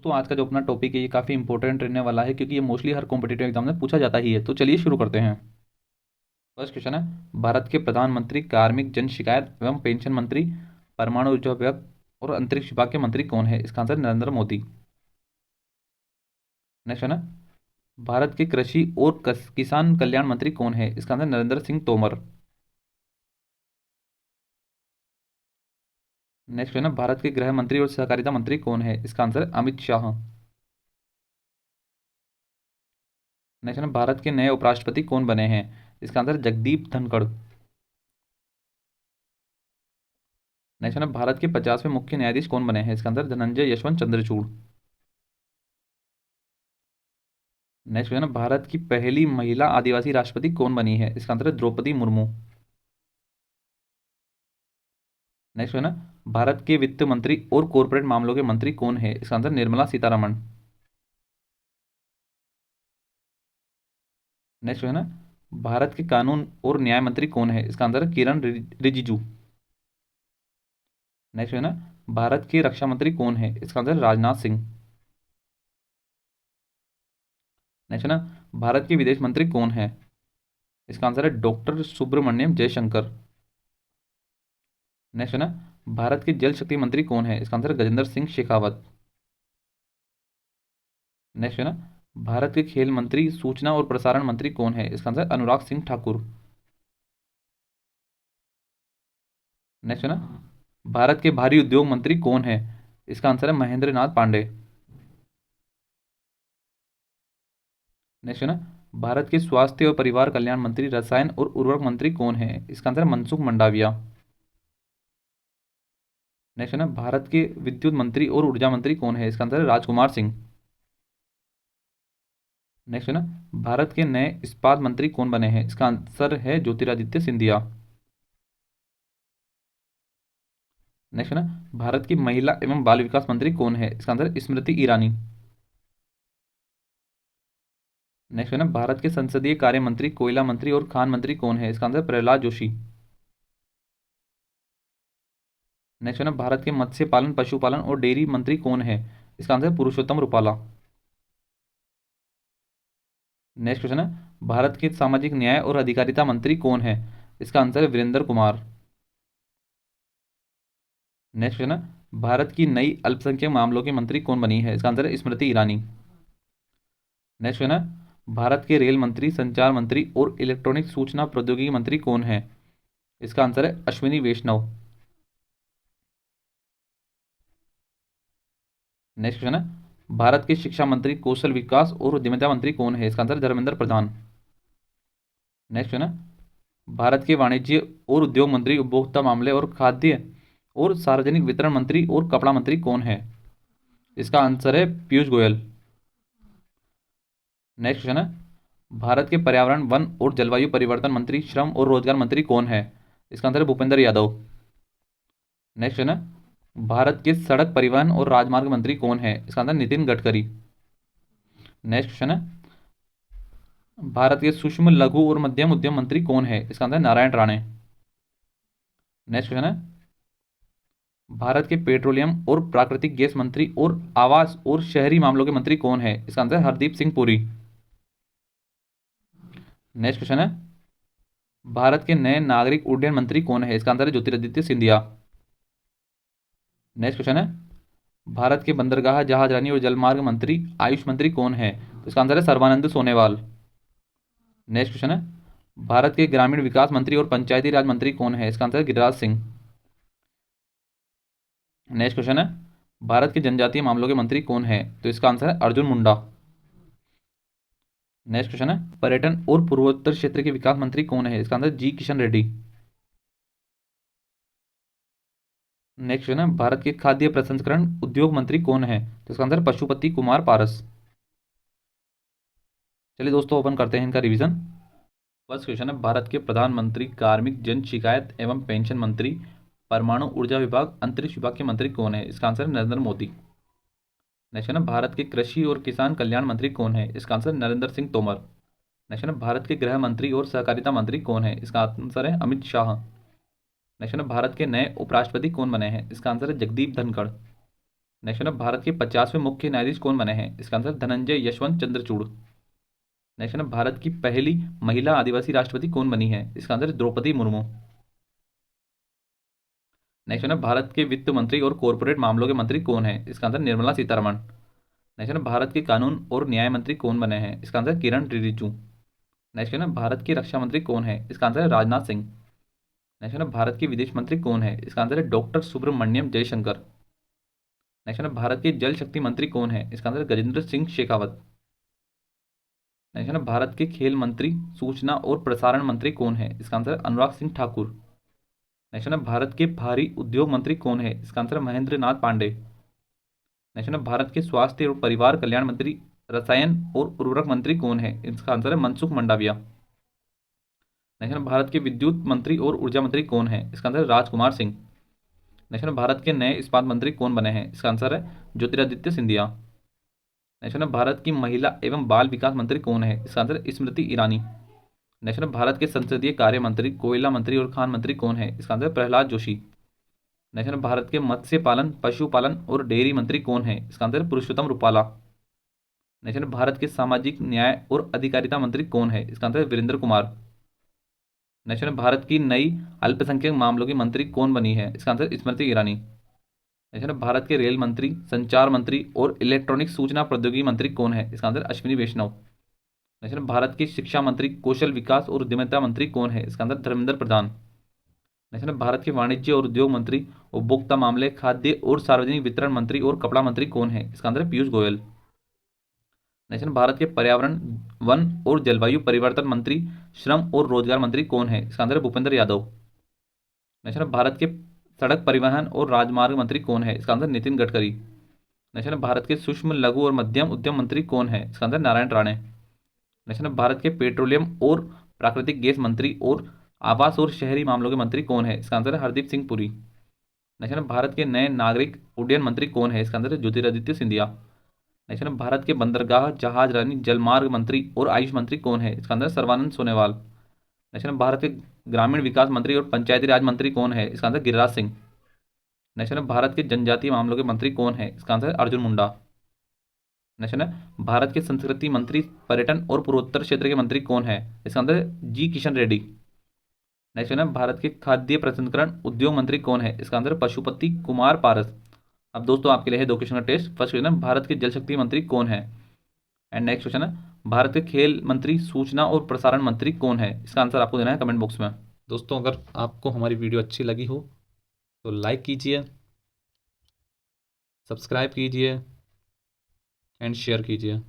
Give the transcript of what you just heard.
दोस्तों आज का जो अपना टॉपिक है ये काफ़ी इंपॉर्टेंट रहने वाला है क्योंकि ये मोस्टली हर कॉम्पिटिटिव एग्जाम में पूछा जाता ही है। तो चलिए शुरू करते हैं। फर्स्ट क्वेश्चन है, भारत के प्रधानमंत्री, कार्मिक, जन शिकायत एवं पेंशन मंत्री, परमाणु ऊर्जा विभाग और अंतरिक्ष विभाग के मंत्री कौन है? इसका आंसर नरेंद्र मोदी। नेक्स्ट है, भारत के कृषि और किसान कल्याण मंत्री कौन है? इसका आंसर नरेंद्र सिंह तोमर। नेक्स्ट है, भारत के गृह मंत्री और सहकारिता मंत्री कौन है? इसका आंसर अमित शाह। नेक्स्ट है, भारत के नए उपराष्ट्रपति कौन बने हैं? इसका आंसर जगदीप धनखड़। नेक्स्ट है, भारत के 50वें मुख्य न्यायाधीश कौन बने हैं? इसका आंसर धनंजय यशवंत चंद्रचूड़। नेक्स्ट है, भारत की पहली महिला आदिवासी राष्ट्रपति कौन बनी है? इसका आंसर द्रौपदी मुर्मू। नेक्स्ट है, भारत के वित्त मंत्री और कॉरपोरेट मामलों के मंत्री कौन है? इसका आंसर निर्मला सीतारमण। नेक्स्ट है, भारत के कानून और न्याय मंत्री कौन है? इसका आंसर किरण रिजिजू। नेक्स्ट है, भारत के रक्षा मंत्री कौन है? इसका आंसर राजनाथ सिंह। नेक्स्ट है, भारत के विदेश मंत्री कौन है? इसका आंसर है डॉक्टर सुब्रमण्यम जयशंकर। नेक्स्ट है, भारत के जल शक्ति मंत्री कौन है? इसका आंसर गजेंद्र सिंह शेखावत। नेक्स्ट है, भारत के खेल मंत्री, सूचना और प्रसारण मंत्री कौन है? इसका आंसर अनुराग सिंह ठाकुर। नेक्स्ट है, भारत के भारी उद्योग मंत्री कौन है? इसका आंसर है महेंद्र नाथ पांडे। नेक्स्ट है, भारत के स्वास्थ्य और परिवार कल्याण मंत्री, रसायन और उर्वरक मंत्री कौन है? इसका आंसर है मनसुख मंडाविया। नेक्स्ट है, भारत के विद्युत मंत्री और ऊर्जा मंत्री कौन है? इसका आंसर है राजकुमार सिंह। नेक्स्ट है, भारत के नए इस्पात मंत्री कौन बने हैं? इसका आंसर है ज्योतिरादित्य सिंधिया। नेक्स्ट है, भारत की महिला एवं बाल विकास मंत्री कौन है? इसका आंसर स्मृति ईरानी। नेक्स्ट है, भारत के संसदीय कार्य मंत्री, कोयला मंत्री और खान मंत्री कौन है? इसका आंसर प्रहलाद जोशी। नेक्स्ट है, भारत के मत्स्य पालन, पशुपालन और डेयरी मंत्री कौन है? इसका answer Purushottam Rupala. Next question है, भारत के सामाजिक न्याय और अधिकारिता मंत्री कौन है? इसका आंसर है वीरेंद्र कुमार। नेक्स्ट क्वेश्चन है, भारत की नई अल्पसंख्यक मामलों की मंत्री कौन बनी है? इसका आंसर है स्मृति ईरानी। नेक्स्ट क्वेश्चन है, भारत के रेल मंत्री, संचार मंत्री और इलेक्ट्रॉनिक सूचना प्रौद्योगिकी मंत्री कौन है? इसका आंसर है अश्विनी वैष्णव। नेक्स्ट क्वेश्चन है, भारत के शिक्षा मंत्री, कौशल विकास और उद्यमिता मंत्री कौन है? इसका answer Dharmendra Pradhan. Next question है, भारत के वाणिज्य और उद्योग मंत्री, उपभोक्ता मामले और खाद्य और सार्वजनिक वितरण मंत्री और कपड़ा मंत्री कौन है? इसका आंसर है पीयूष गोयल। नेक्स्ट क्वेश्चन है, भारत के पर्यावरण, वन और जलवायु परिवर्तन मंत्री, श्रम और रोजगार मंत्री कौन है? इसका आंसर है भूपेंद्र यादव। नेक्स्ट क्वेश्चन है, भारत के सड़क परिवहन और राजमार्ग मंत्री कौन है? इसका answer Nitin Gadkari. Next question है, भारत के सूक्ष्म, लघु और मध्यम उद्यम मंत्री कौन है? इसका answer Narayan Rane. Next question है, भारत के पेट्रोलियम और प्राकृतिक गैस मंत्री और आवास और शहरी मामलों के मंत्री कौन है? इसका answer Hardeep Singh Puri. Next question है, भारत के नए नागरिक उड्डयन मंत्री कौन है? इसका आंसर है ज्योतिरादित्य सिंधिया। नेक्स्ट क्वेश्चन है, भारत के बंदरगाह, जहाजरानी और जलमार्ग मंत्री, आयुष मंत्री कौन है? तो इसका आंसर है सर्बानंद सोनेवाल। नेक्स्ट क्वेश्चन है, भारत के ग्रामीण विकास मंत्री और पंचायती राज मंत्री कौन है? इसका आंसर है गिरिराज सिंह। नेक्स्ट क्वेश्चन है, भारत के जनजातीय मामलों के मंत्री कौन है? तो इसका आंसर है अर्जुन मुंडा। नेक्स्ट क्वेश्चन है, पर्यटन और पूर्वोत्तर क्षेत्र के विकास मंत्री कौन है? इसका आंसर जी किशन रेड्डी। नेक्स्ट क्वेश्चन है, भारत के खाद्य प्रसंस्करण उद्योग मंत्री कौन है? तो इसका आंसर पशुपति कुमार पारस। चलिए दोस्तों ओपन करते हैं इनका रिवीजन। फर्स्ट क्वेश्चन है, भारत के प्रधानमंत्री, कार्मिक, जन शिकायत एवं पेंशन मंत्री, परमाणु ऊर्जा विभाग, अंतरिक्ष विभाग के मंत्री कौन है? इसका आंसर है नरेंद्र मोदी। नेक्स्ट है, भारत के कृषि और किसान कल्याण मंत्री कौन है? इसका आंसर नरेंद्र सिंह तोमर। नेक्स्ट है, भारत के गृह मंत्री और सहकारिता मंत्री कौन है? इसका आंसर है अमित शाह। नेक्स्ट है, भारत के नए उपराष्ट्रपति कौन बने हैं? इसका आंसर है जगदीप धनखड़। नेक्स्ट है भारत के 50वें मुख्य न्यायाधीश कौन बने हैं? इसका आंसर धनंजय यशवंत चंद्रचूड़। नेक्स्ट है भारत की पहली महिला आदिवासी राष्ट्रपति कौन बनी है? इसका आंसर द्रौपदी मुर्मू। नेक्स्ट है भारत के वित्त मंत्री और कॉरपोरेट मामलों के मंत्री कौन है? इसका आंसर निर्मला सीतारमण। नेक्स्ट है भारत के कानून और न्याय मंत्री कौन बने हैं? इसका आंसर किरण रिजिजू। नेक्स्ट है भारत के रक्षा मंत्री कौन है? इसका आंसर है राजनाथ सिंह। नेक्स्ट है भारत के विदेश मंत्री कौन है? इसका आंसर है डॉक्टर सुब्रमण्यम जयशंकर। नेक्स्ट है भारत के जल शक्ति मंत्री कौन है? इसका आंसर गजेंद्र सिंह शेखावत। नेक्स्ट है भारत के खेल मंत्री सूचना और प्रसारण मंत्री कौन है? इसका आंसर अनुराग सिंह ठाकुर। नेक्स्ट है भारत के भारी उद्योग मंत्री कौन है? इसका आंसर महेंद्र नाथ पांडे। नेक्स्ट है भारत के स्वास्थ्य और परिवार कल्याण मंत्री रसायन और उर्वरक मंत्री कौन है? इसका आंसर है मनसुख मंडाविया। नेक्स्ट है भारत के विद्युत मंत्री और ऊर्जा मंत्री कौन है? इसका आंसर है राजकुमार सिंह। नेक्स्ट है भारत के नए इस्पात मंत्री कौन बने हैं? इसका आंसर है ज्योतिरादित्य सिंधिया। नेक्स्ट है भारत की महिला एवं बाल विकास मंत्री कौन है? इसका आंसर है स्मृति ईरानी। नेक्स्ट है भारत के संसदीय कार्य मंत्री, कोयला मंत्री और खान मंत्री कौन है? इसका आंसर है प्रहलाद जोशी। नेक्स्ट है भारत के मत्स्य पालन, पशुपालन और डेयरी मंत्री कौन है? इसका आंसर है पुरुषोत्तम रुपाला। नेक्स्ट है भारत के सामाजिक न्याय और अधिकारिता मंत्री कौन है? इसका आंसर है वीरेंद्र कुमार। नेक्स्ट है भारत की नई अल्पसंख्यक मामलों की मंत्री कौन बनी है? इसका आंसर स्मृति ईरानी। नेक्स्ट है भारत के रेल मंत्री, संचार मंत्री और इलेक्ट्रॉनिक सूचना प्रौद्योगिकी मंत्री कौन है? इसका आंसर अश्विनी वैष्णव। नेक्स्ट है भारत के शिक्षा मंत्री, कौशल विकास और उद्यमिता मंत्री कौन है? इसका आंसर धर्मेंद्र प्रधान। नेक्स्ट है भारत के वाणिज्य और उद्योग मंत्री, उपभोक्ता मामले, खाद्य और सार्वजनिक वितरण मंत्री और कपड़ा मंत्री कौन है? इसका आंसर पीयूष गोयल। नेक्स्ट है भारत के पर्यावरण, वन और जलवायु परिवर्तन मंत्री, श्रम और रोजगार मंत्री कौन है? इसका आंसर है भूपेंद्र यादव। नेक्स्ट है भारत के सड़क परिवहन और राजमार्ग मंत्री कौन है? इसका आंसर नितिन गडकरी। नेक्स्ट है भारत के सूक्ष्म लघु और मध्यम उद्यम मंत्री कौन है? इसका आंसर नारायण राणे। नेक्स्ट है भारत के पेट्रोलियम और प्राकृतिक गैस मंत्री और आवास और शहरी मामलों के मंत्री कौन है? इसका आंसर है हरदीप सिंह पुरी। नेक्स्ट है भारत के नए नागरिक उड्डयन मंत्री कौन है? इसका आंसर है ज्योतिरादित्य सिंधिया। नेक्स्ट है भारत के बंदरगाह, जहाज रानी, जलमार्ग मंत्री और आयुष मंत्री कौन है? इसका आंसर है सर्बानंद सोनोवाल। नेक्स्ट है भारत के ग्रामीण विकास मंत्री और पंचायती राज मंत्री कौन है? इसका आंसर गिरिराज सिंह। नेक्स्ट है भारत के जनजातीय मामलों के मंत्री कौन है? इसका आंसर है अर्जुन मुंडा। नेक्स्ट है भारत के संस्कृति मंत्री, पर्यटन और पूर्वोत्तर क्षेत्र के मंत्री कौन है? इसका आंसर है जी किशन रेड्डी। नेक्स्ट है भारत के खाद्य प्रसंस्करण उद्योग मंत्री कौन है? इसका आंसर है पशुपति कुमार पारस। अब दोस्तों आपके लिए है दो क्वेश्चन का टेस्ट। फर्स्ट क्वेश्चन है भारत के जल शक्ति मंत्री कौन है? एंड नेक्स्ट क्वेश्चन है भारत के खेल मंत्री, सूचना और प्रसारण मंत्री कौन है? इसका आंसर आपको देना है कमेंट बॉक्स में। दोस्तों अगर आपको हमारी वीडियो अच्छी लगी हो तो लाइक कीजिए, सब्सक्राइब कीजिए एंड शेयर कीजिए।